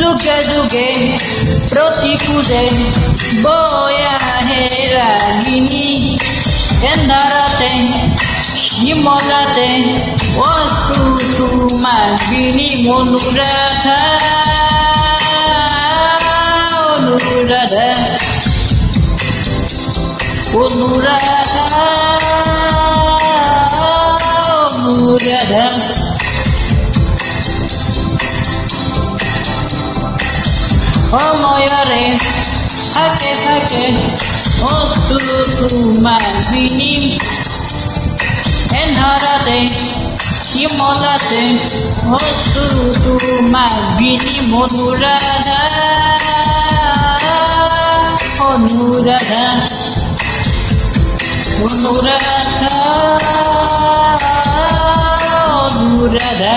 যুগে যুগে প্রতিকূলে বয়া হে রাগিনী এন্ধারাতে হিমলাতে বস্তু তোমার বিনি অনুরাধা অনুরাধা অনুরাধা অনুরাধা সময়রে থাকে থাকে বস্তু তোমার বিনি এন্ধারাতে হিমলাতে বস্তু তোমার বিনি অনুরাধা অনুরাধা অনুরাধা অনুরাধা